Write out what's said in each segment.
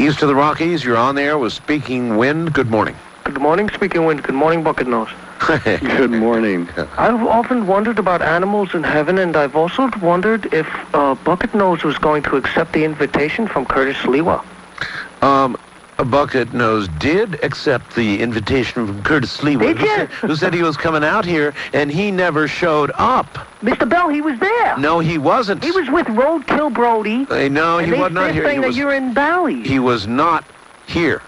East of the Rockies, you're on there with Speaking Wind. Good morning. Good morning, Speaking Wind. Good morning, Bucket Nose. Good morning. I've often wondered about animals in heaven, and I've also wondered if Bucket Nose was going to accept the invitation from Curtis Sliwa. Bucket Nose did accept the invitation from Curtis Sliwa, who said he was coming out here, and he never showed up. Mr. Bell, he was there. No, he wasn't. He was with Roadkill Brody. No, he was not here. Saying that you're in Bally's. He was not here.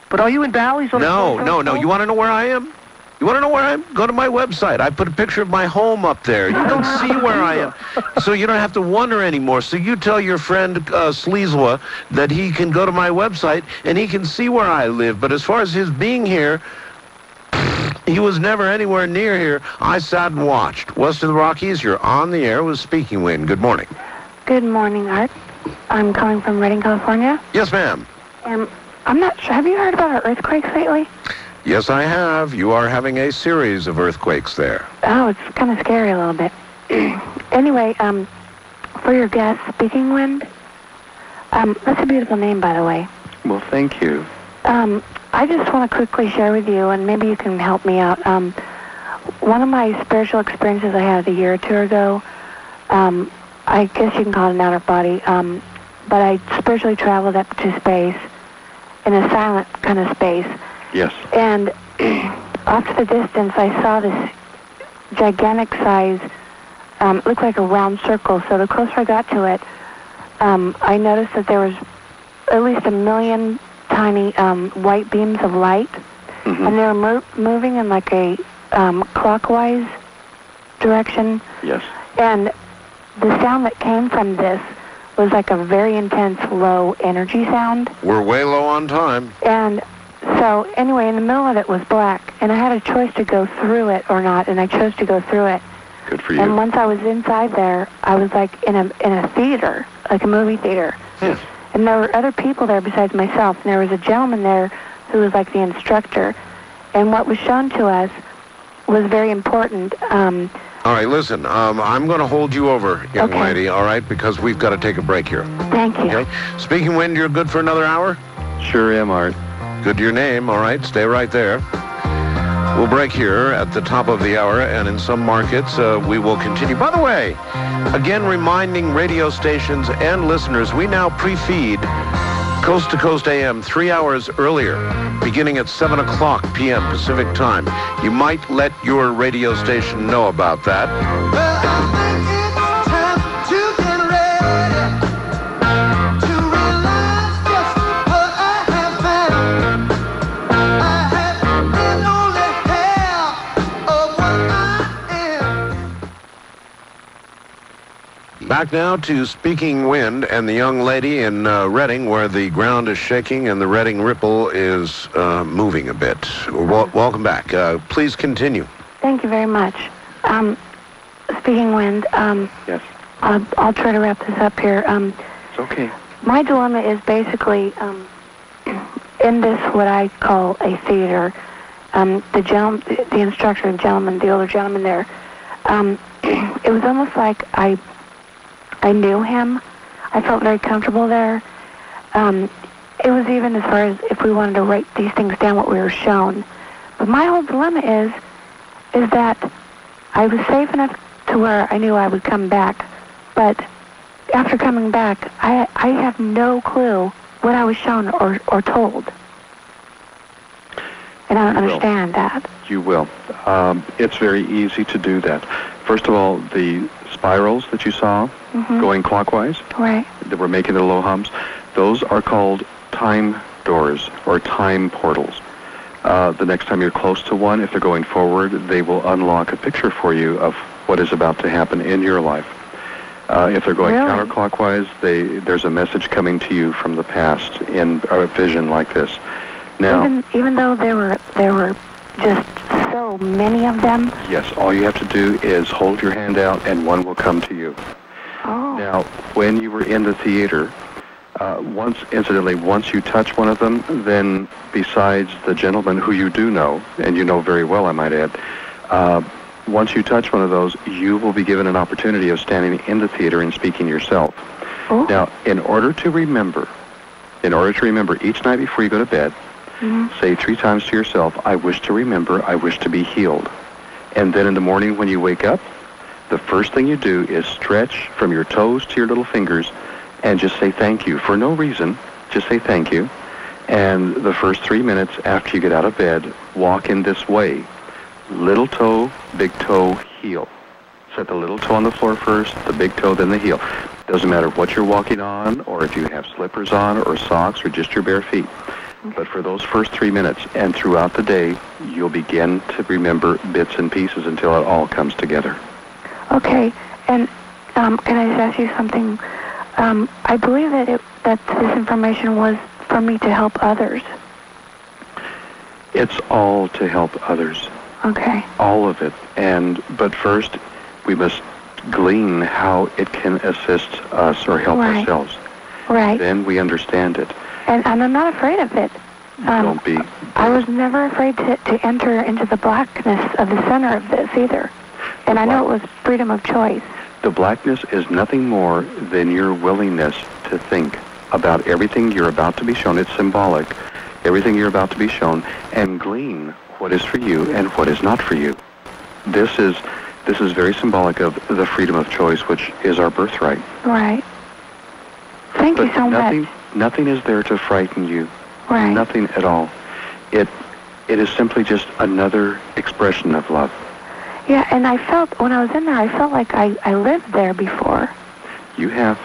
But are you in Bally's? No. You want to know where I am? You want to know where I am? Go to my website. I put a picture of my home up there. You can see where I am. So you don't have to wonder anymore. So you tell your friend Sleezwa that he can go to my website and he can see where I live. But as far as his being here, he was never anywhere near here. I sat and watched. West of the Rockies, you're on the air with Speaking Wind. Good morning. Good morning, Art. I'm calling from Redding, California. Yes, ma'am. I'm not sure. Have you heard about our earthquakes lately? Yes, I have. You are having a series of earthquakes there. Oh, it's kind of scary a little bit. Anyway, for your guest, Speaking Wind, that's a beautiful name, by the way. Well, thank you. I just want to quickly share with you, and maybe you can help me out. One of my spiritual experiences I had a year or two ago, I guess you can call it an outer body, but I spiritually traveled up to space in a silent kind of space. Yes. And off to the distance, I saw this gigantic size, looked like a round circle. So the closer I got to it, I noticed that there was at least 1 million tiny white beams of light. Mm-hmm. And they were moving in like a clockwise direction. Yes. And the sound that came from this was like a very intense low energy sound. We're way low on time. And so, anyway, in the middle of it was black, and I had a choice to go through it or not, and I chose to go through it. Good for you. And once I was inside there, I was like in a theater, like a movie theater. Yes. And there were other people there besides myself, and there was a gentleman there who was like the instructor. And what was shown to us was very important. All right, listen, I'm going to hold you over, young lady, all right, because we've got to take a break here. Thank you. Okay. Speaking Wind, you're good for another hour? Sure am, Art. Good to your name, all right, stay right there. We'll break here at the top of the hour, and in some markets, we will continue. By the way, again, reminding radio stations and listeners, we now pre-feed Coast to Coast AM 3 hours earlier, beginning at 7 o'clock p.m. Pacific time. You might let your radio station know about that. Well, I think it's time to get ready to realize just what I have found. I have been only half of what I am. Back now to Speaking Wind and the young lady in Redding, where the ground is shaking and the Redding Ripple is moving a bit. Welcome back. Please continue. Thank you very much. Speaking Wind, Yes. I'll try to wrap this up here. It's okay. My dilemma is basically in this what I call a theater. The instructor, the older gentleman there, it was almost like I knew him. I felt very comfortable there. It was even as far as if we wanted to write these things down, what we were shown. But my whole dilemma is that I was safe enough to where I knew I would come back. But after coming back, I have no clue what I was shown or told. And I don't understand that. You will. It's very easy to do that. First of all, the spirals that you saw going clockwise, Right. that were making the low hums, those are called time doors or time portals. The next time you're close to one, if they're going forward, they will unlock a picture for you of what is about to happen in your life. If they're going counterclockwise, there's a message coming to you from the past in a vision like this. Now, even though there were just so many of them. Yes, all you have to do is hold your hand out and one will come to you. Oh. Now, when you were in the theater, once you touch one of them, then besides the gentleman who you do know, and you know very well, I might add, once you touch one of those, you will be given an opportunity of standing in the theater and speaking yourself. Oh. Now, in order to remember In order to remember each night before you go to bed, say 3 times to yourself, I wish to remember, I wish to be healed. And then in the morning when you wake up, the first thing you do is stretch from your toes to your little fingers and just say thank you for no reason. Just say thank you. And the first 3 minutes after you get out of bed, walk in this way. Little toe, big toe, heel. Set the little toe on the floor first, the big toe, then the heel. Doesn't matter what you're walking on, or if you have slippers on, or socks, or just your bare feet. But for those first 3 minutes, and throughout the day, you'll begin to remember bits and pieces until it all comes together. Okay, and can I just ask you something? I believe that this information was for me to help others. It's all to help others. Okay. All of it. But first, we must glean how it can assist us or help ourselves. Right. Then we understand it. And I'm not afraid of it. Don't be. I was never afraid to enter into the blackness of the center of this either. And I know it was freedom of choice. The blackness is nothing more than your willingness to think about everything you're about to be shown. It's symbolic. Everything you're about to be shown, and glean what is for you and what is not for you. This is very symbolic of the freedom of choice, which is our birthright. Right. Thank you so much. Nothing is there to frighten you. Right. Nothing at all. It is simply just another expression of love. Yeah, and I felt, when I was in there, I felt like I lived there before. You have.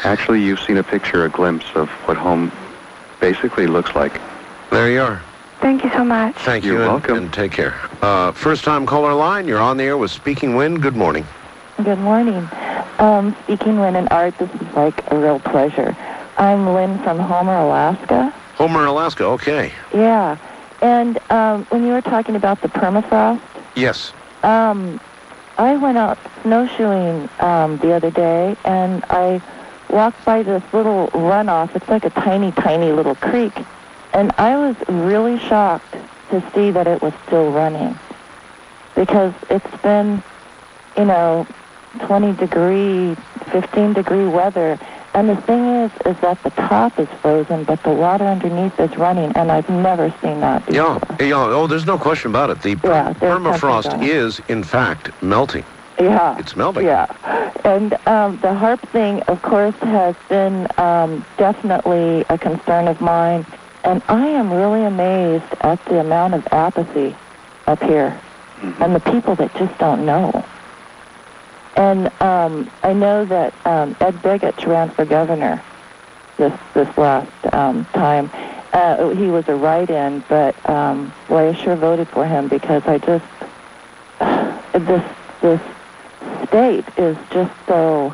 Actually, you've seen a picture, a glimpse of what home basically looks like. There you are. Thank you so much. Thank you. You're welcome. And take care. First-time caller line, you're on the air with Speaking Wind. Good morning. Good morning. Speaking Wind and Art, this is like a real pleasure. I'm Lynn from Homer, Alaska. Homer, Alaska, okay. Yeah. And when you were talking about the permafrost, Yes. I went out snowshoeing the other day, and I walked by this little runoff. It's like a tiny, tiny little creek. And I was really shocked to see that it was still running. Because it's been, 20-degree, 15-degree weather. And the thing is that the top is frozen, but the water underneath is running, and I've never seen that before. Oh, there's no question about it. The permafrost is, in fact, melting. Yeah. It's melting. Yeah. And the HARP thing, of course, has been definitely a concern of mine. And I am really amazed at the amount of apathy up here and the people that just don't know. And I know that Ed Biggett ran for governor this last time. He was a write-in, but I sure voted for him because I just this state is just so,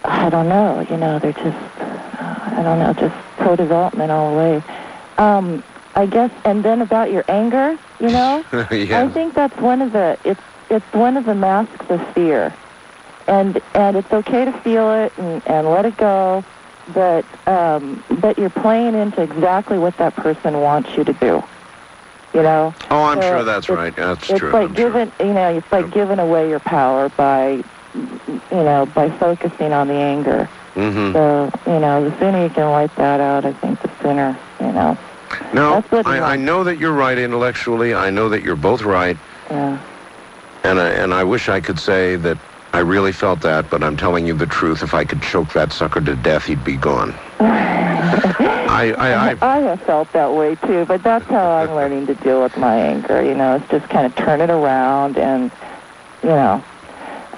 I don't know, they're just just pro-development all the way. I guess, and then about your anger, Yeah. I think that's one of the, it's one of the masks of fear. And it's okay to feel it and let it go, but you're playing into exactly what that person wants you to do. Oh, I'm sure that's right. That's true. It's like it's like giving away your power by focusing on the anger. Mm-hmm. So, the sooner you can wipe that out, I think the sooner, No, I know that you're right intellectually. I know that you're both right. Yeah. And I wish I could say that I really felt that, but I'm telling you the truth. If I could choke that sucker to death, he'd be gone. I have felt that way too, but that's how I'm learning to deal with my anger. It's just kind of turn it around, and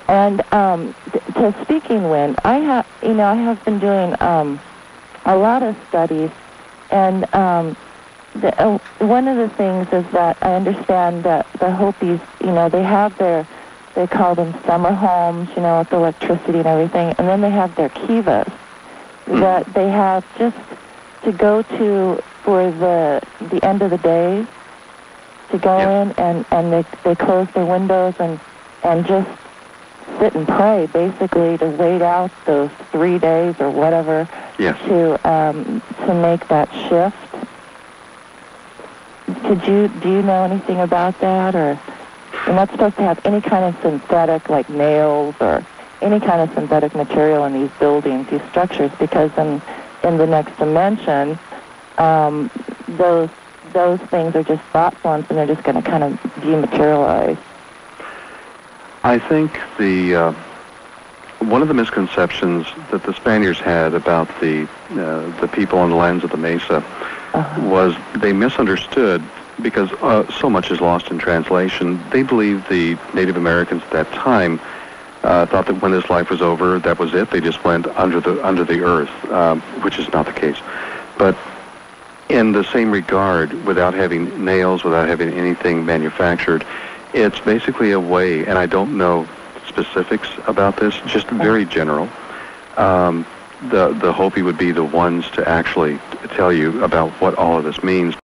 And to Speaking Wind, I have been doing a lot of studies, and one of the things is that I understand that the Hopis, they have they call them summer homes, with electricity and everything, and then they have their kivas that they have just to go to for the end of the day, to go in and they close their windows and just sit and pray, basically, to wait out those 3 days or whatever to make that shift. Do you know anything about that? Or you're not supposed to have any kind of synthetic, like nails or any kind of synthetic material in these buildings, these structures, because in in the next dimension, those things are just thought forms, and they're just going to kind of dematerialize. I think one of the misconceptions that the Spaniards had about the people on the lands of the Mesa was they misunderstood, because so much is lost in translation. They believed the Native Americans at that time thought that when this life was over, that was it. They just went under the earth, which is not the case. But in the same regard, without having nails, without having anything manufactured, it's basically a way, and I don't know specifics about this, just very general. The Hopi would be the ones to actually tell you about what all of this means.